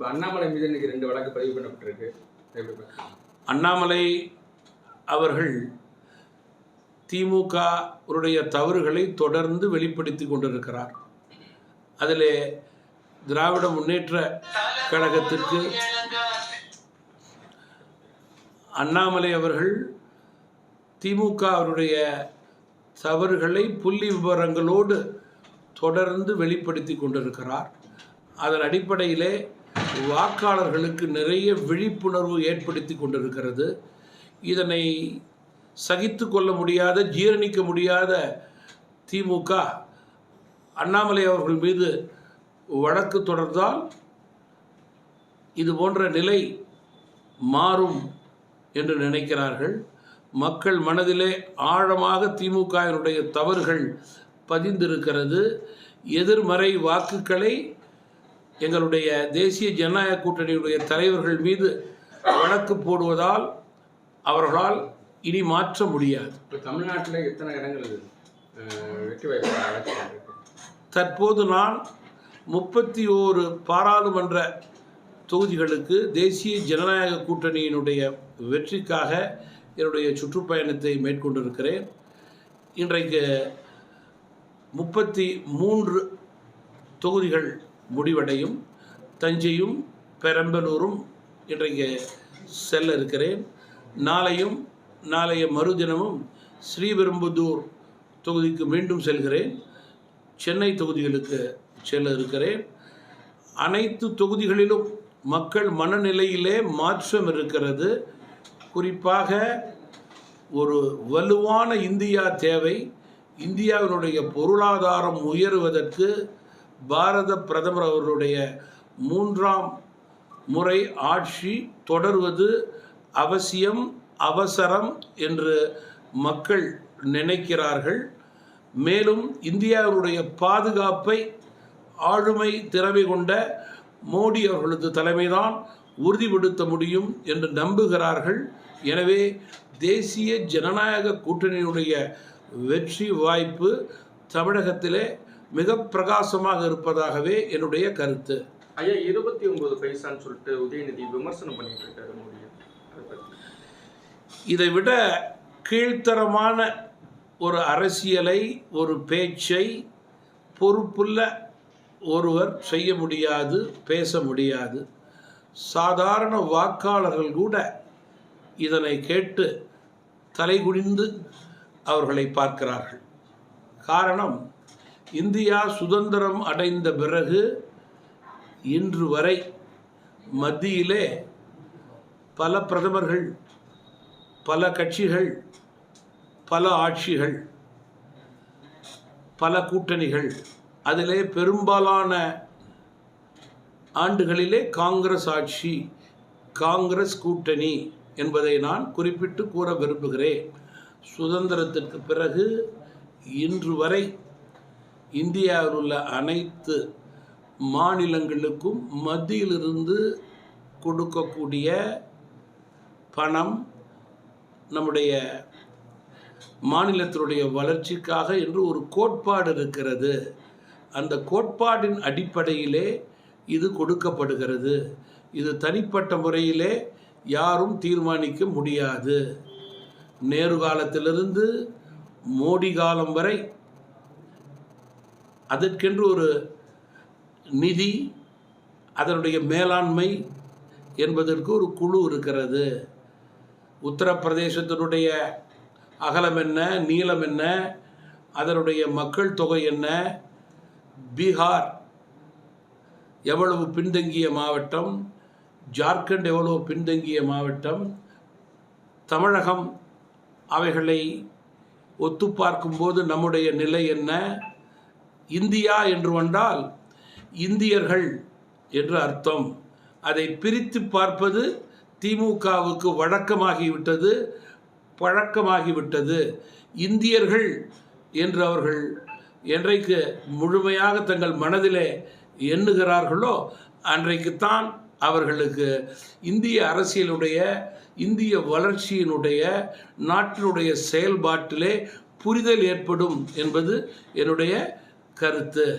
அண்ணாமலை மீது இன்னைக்கு 2 வழக்கு பதிவு பண்ணப்பட்டிருக்கு. அண்ணாமலை அவர்கள் திமுகவுடைய தவறுகளை தொடர்ந்து வெளிப்படுத்தி கொண்டிருக்கிறார். அதில் திராவிட முன்னேற்ற கழகத்திற்கு அண்ணாமலை அவர்கள் திமுகவுடைய தவறுகளை புள்ளி விவரங்களோடு தொடர்ந்து வெளிப்படுத்தி கொண்டிருக்கிறார். அதன் அடிப்படையிலே வாக்காளர்களுக்கு நிறைய விழிப்புணர்வு ஏற்படுத்தி கொண்டிருக்கிறது. இதனை சகித்து கொள்ள முடியாத, ஜீரணிக்க முடியாத திமுக அண்ணாமலை அவர்கள் மீது வழக்கு தொடர்ந்தால் இது போன்ற நிலை மாறும் என்று நினைக்கிறார்கள். மக்கள் மனதிலே ஆழமாக திமுகவினுடைய தவறுகள் பதிந்திருக்கிறது. எதிர்மறை வாக்குகளை எங்களுடைய தேசிய ஜனநாயக கூட்டணியுடைய தலைவர்கள் மீது வழக்கு போடுவதால் அவர்களால் இனி மாற்ற முடியாது. தமிழ்நாட்டில் எத்தனை இடங்கள் வெற்றி வாய்ப்பு? தற்போது நான் 31 பாராளுமன்ற தொகுதிகளுக்கு தேசிய ஜனநாயக கூட்டணியினுடைய வெற்றிக்காக என்னுடைய சுற்றுப்பயணத்தை மேற்கொண்டிருக்கிறேன். இன்றைக்கு 33 தொகுதிகள் முடிவடையும். தஞ்சையும் பெரம்பலூரும் இன்றைக்கு செல்ல இருக்கிறேன். நாளையும் நாளைய மறுதினமும் ஸ்ரீபெரும்புதூர் தொகுதிக்கு மீண்டும் செல்கிறேன். சென்னை தொகுதிகளுக்கு செல்ல இருக்கிறேன். அனைத்து தொகுதிகளிலும் மக்கள் மனநிலையிலே மாற்றம் இருக்கிறது. குறிப்பாக ஒரு வலுவான இந்தியா தேவை. இந்தியாவினுடைய பொருளாதாரம் உயருவதற்கு பாரத பிரதமர் அவர்களுடைய 3ஆம் முறை ஆட்சி தொடர்வது அவசியம், அவசரம் என்று மக்கள் நினைக்கிறார்கள். மேலும் இந்தியாவினுடைய பாதுகாப்பை ஆளுமை திறமை கொண்ட மோடி அவர்களது தலைமைதான் உறுதிப்படுத்த முடியும் என்று நம்புகிறார்கள். எனவே தேசிய ஜனநாயக கூட்டணியினுடைய வெற்றி வாய்ப்பு தமிழகத்திலே மிக பிரகாசமாக இருப்பதாகவே என்னுடைய கருத்து. ஐயா, 29 பைசான்னு சொல்லிட்டு உதயநிதி விமர்சனம் பண்ணிட்டு இருக்காரு மோடி. இதை விட கீழ்த்தரமான ஒரு அரசியலை, ஒரு பேச்சை பொறுப்புள்ள ஒருவர் செய்ய முடியாது, பேச முடியாது. சாதாரண வாக்காளர்கள் கூட இதனை கேட்டு தலைகுனிந்து அவர்களை பார்க்கிறார்கள். காரணம், இந்தியா சுதந்திரம் அடைந்த பிறகு இன்று வரை மத்தியிலே பல பிரதமர்கள், பல கட்சிகள், பல ஆட்சிகள், பல கூட்டணிகள், அதிலே பெரும்பாலான ஆண்டுகளிலே காங்கிரஸ் ஆட்சி, காங்கிரஸ் கூட்டணி என்பதை நான் குறிப்பிட்டு கூற விரும்புகிறேன். சுதந்திரத்திற்கு பிறகு இன்று வரை இந்தியாவில் உள்ள அனைத்து மாநிலங்களுக்கும் மத்தியிலிருந்து கொடுக்கக்கூடிய பணம் நம்முடைய மாநிலத்தினுடைய வளர்ச்சிக்காக என்று ஒரு கோட்பாடு இருக்கிறது. அந்த கோட்பாடின் அடிப்படையிலே இது கொடுக்கப்படுகிறது. இது தனிப்பட்ட முறையிலே யாரும் தீர்மானிக்க முடியாது. நேரு காலத்திலிருந்து மோடி காலம் வரை அதற்கென்று ஒரு நிதி, அதனுடைய மேலாண்மை என்பதற்கு ஒரு குழு இருக்கிறது. உத்தரப்பிரதேசத்தினுடைய அகலம் என்ன, நீளம் என்ன, அதனுடைய மக்கள் தொகை என்ன, பீகார் எவ்வளவு பின்தங்கிய மாவட்டம், ஜார்க்கண்ட் எவ்வளவு பின்தங்கிய மாவட்டம், தமிழகம், அவைகளை ஒத்து பார்க்கும்போது நம்முடைய நிலை என்ன, இந்தியா என்று வந்தால் இந்தியர்கள் என்று அர்த்தம். அதை பிரித்து பார்ப்பது திமுகவுக்கு வழக்கமாகிவிட்டது, பழக்கமாகிவிட்டது. இந்தியர்கள் என்று அவர்கள் என்றைக்கு முழுமையாக தங்கள் மனதிலே எண்ணுகிறார்களோ அன்றைக்குத்தான் அவர்களுக்கு இந்திய அரசியலுடைய, இந்திய வளர்ச்சியினுடைய, நாட்டினுடைய செயல்பாட்டிலே புரிதல் ஏற்படும் என்பது என்னுடைய கருத்து.